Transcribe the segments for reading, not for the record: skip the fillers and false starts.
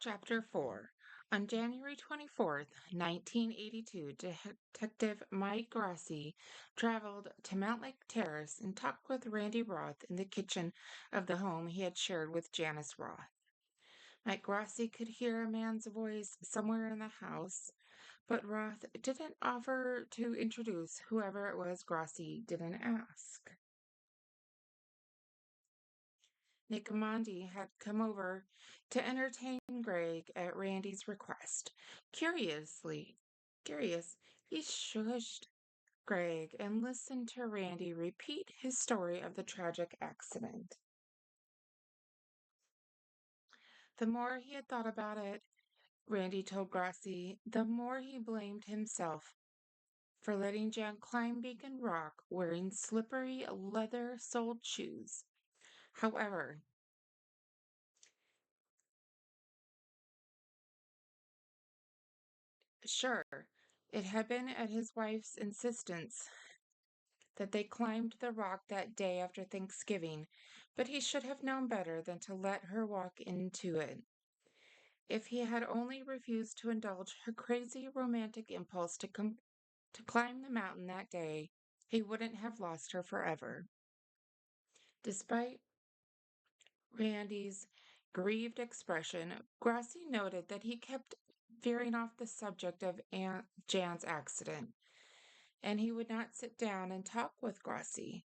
Chapter 4. On January 24th, 1982, Detective Mike Grassi traveled to Mountlake Terrace and talked with Randy Roth in the kitchen of the home he had shared with Janice Roth. Mike Grassi could hear a man's voice somewhere in the house, but Roth didn't offer to introduce whoever it was. Grassi didn't ask. Nick Mondi had come over to entertain Greg at Randy's request. Curious, he shushed Greg and listened to Randy repeat his story of the tragic accident. The more he had thought about it, Randy told Grassi, the more he blamed himself for letting Jan climb Beacon Rock wearing slippery leather-soled shoes. However, sure, it had been at his wife's insistence that they climbed the rock that day after Thanksgiving, but he should have known better than to let her walk into it. If he had only refused to indulge her crazy romantic impulse to climb the mountain that day, he wouldn't have lost her forever. Despite Randy's grieved expression, Grassi noted that he kept veering off the subject of Aunt Jan's accident, and he would not sit down and talk with Grassi.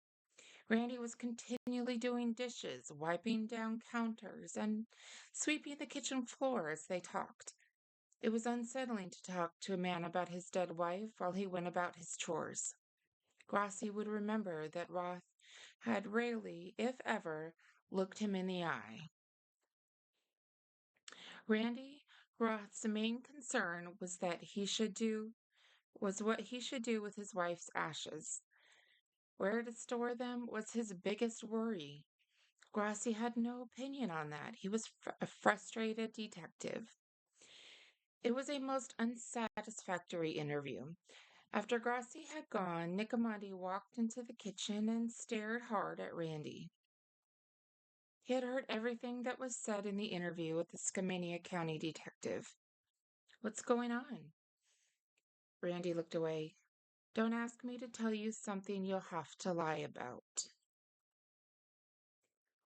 Randy was continually doing dishes, wiping down counters, and sweeping the kitchen floor as they talked. It was unsettling to talk to a man about his dead wife while he went about his chores. Grassi would remember that Roth had rarely, if ever, looked him in the eye. Randy Roth's main concern was what he should do with his wife's ashes. Where to store them was his biggest worry. Grassi had no opinion on that. He was a frustrated detective. It was a most unsatisfactory interview. After Grassi had gone, Nicomandi walked into the kitchen and stared hard at Randy. He had heard everything that was said in the interview with the Skamania County detective. What's going on? Randy looked away. Don't ask me to tell you something you'll have to lie about.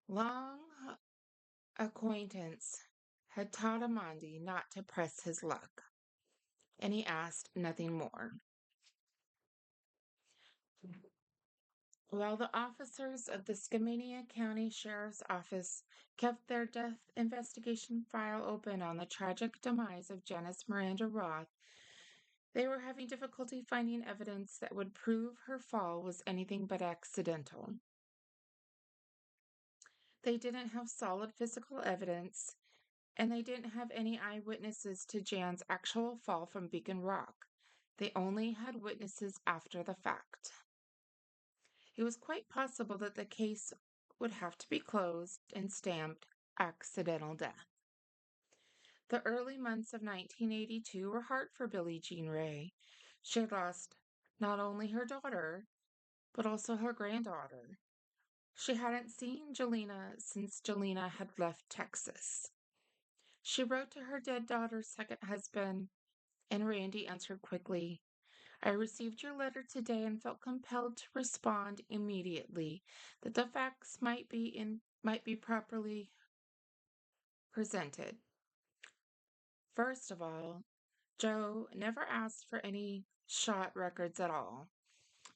Long acquaintance had taught Amandi not to press his luck, and he asked nothing more. While the officers of the Skamania County Sheriff's Office kept their death investigation file open on the tragic demise of Janice Miranda Roth, they were having difficulty finding evidence that would prove her fall was anything but accidental. They didn't have solid physical evidence, and they didn't have any eyewitnesses to Jan's actual fall from Beacon Rock. They only had witnesses after the fact. It was quite possible that the case would have to be closed and stamped accidental death. The early months of 1982 were hard for Billie Jean Ray. She had lost not only her daughter, but also her granddaughter. She hadn't seen Jelena since Jelena had left Texas. She wrote to her dead daughter's second husband, and Randy answered quickly. I received your letter today and felt compelled to respond immediately that the facts might be properly presented. First of all, Joe never asked for any shot records at all.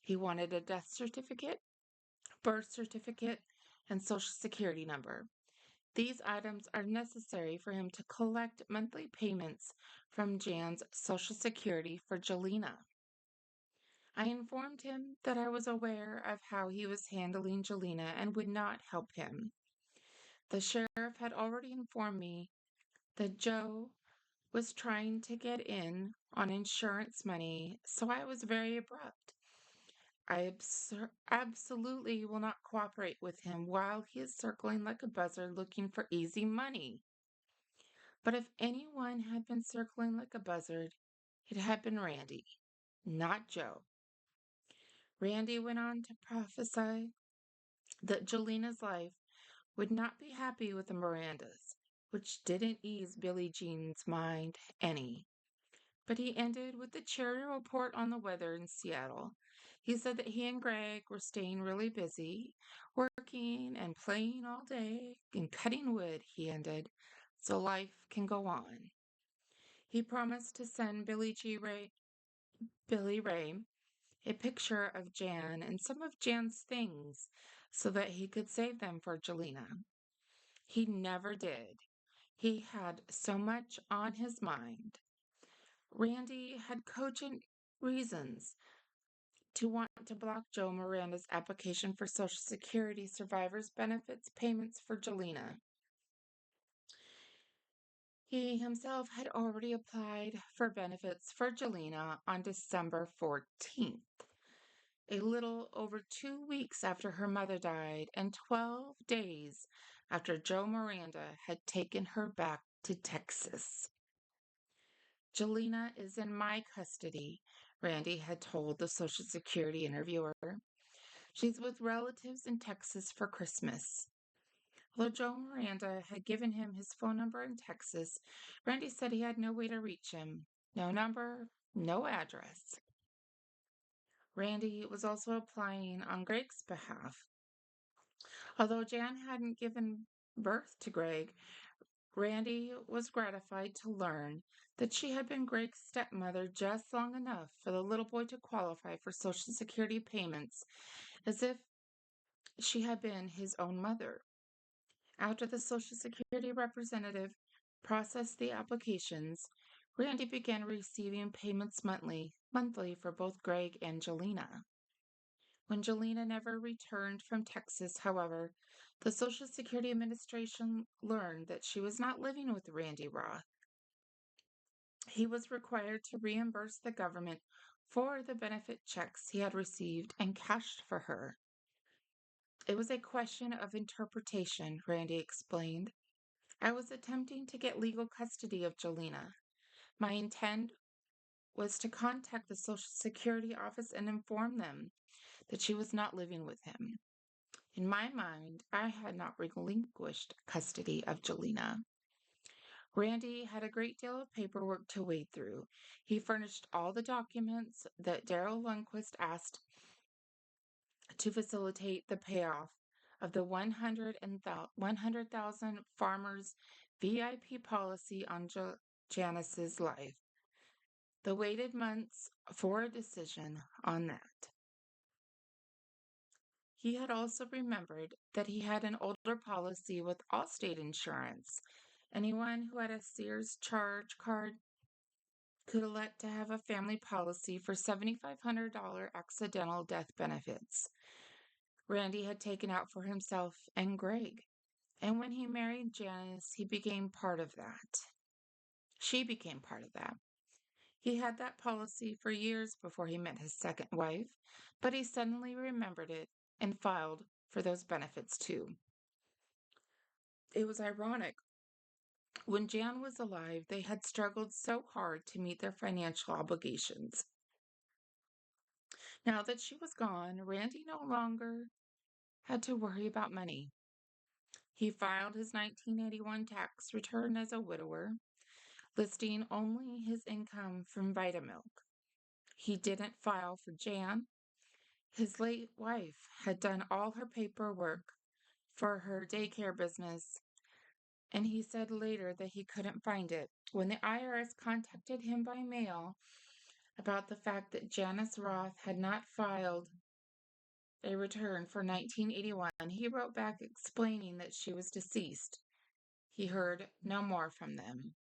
He wanted a death certificate, birth certificate, and social security number. These items are necessary for him to collect monthly payments from Jan's Social Security for Jelena. I informed him that I was aware of how he was handling Jelena and would not help him. The sheriff had already informed me that Joe was trying to get in on insurance money, so I was very abrupt. I absolutely will not cooperate with him while he is circling like a buzzard looking for easy money. But if anyone had been circling like a buzzard, it had been Randy, not Joe. Randy went on to prophesy that Jelena's life would not be happy with the Mirandas, which didn't ease Billie Jean's mind any. But he ended with a cheery report on the weather in Seattle. He said that he and Greg were staying really busy, working and playing all day and cutting wood, he ended, so life can go on. He promised to send Billy Ray a picture of Jan and some of Jan's things so that he could save them for Jelena. He never did. He had so much on his mind. Randy had cogent reasons to want to block Joe Miranda's application for Social Security survivors' benefits payments for Jelena. He himself had already applied for benefits for Jelena on December 14th, a little over 2 weeks after her mother died and 12 days after Joe Miranda had taken her back to Texas. Jelena is in my custody, Randy had told the Social Security interviewer. She's with relatives in Texas for Christmas. Although Joe Miranda had given him his phone number in Texas, Randy said he had no way to reach him. No number, no address. Randy was also applying on Greg's behalf. Although Jan hadn't given birth to Greg, Randy was gratified to learn that she had been Greg's stepmother just long enough for the little boy to qualify for Social Security payments, as if she had been his own mother. After the Social Security representative processed the applications, Randy began receiving payments monthly for both Greg and Jelena. When Jelena never returned from Texas, however, the Social Security Administration learned that she was not living with Randy Roth. He was required to reimburse the government for the benefit checks he had received and cashed for her. It was a question of interpretation, Randy explained. I was attempting to get legal custody of Jelena. My intent was to contact the Social Security office and inform them that she was not living with him. In my mind, I had not relinquished custody of Jelena. Randy had a great deal of paperwork to wade through. He furnished all the documents that Daryl Lundquist asked to facilitate the payoff of the 100,000 farmers VIP policy on Janice's life. The waited months for a decision on that. He had also remembered that he had an older policy with Allstate Insurance. Anyone who had a Sears charge card could elect to have a family policy for $7,500 accidental death benefits. Randy had taken out for himself and Greg, and when he married Janice, he became part of that. She became part of that. He had that policy for years before he met his second wife, but he suddenly remembered it and filed for those benefits too. It was ironic. When Jan was alive, they had struggled so hard to meet their financial obligations. Now that she was gone, Randy no longer had to worry about money. He filed his 1981 tax return as a widower, listing only his income from Vitamilk. He didn't file for Jan. His late wife had done all her paperwork for her daycare business, and he said later that he couldn't find it. When the IRS contacted him by mail about the fact that Janice Roth had not filed a return for 1981, he wrote back explaining that she was deceased. He heard no more from them.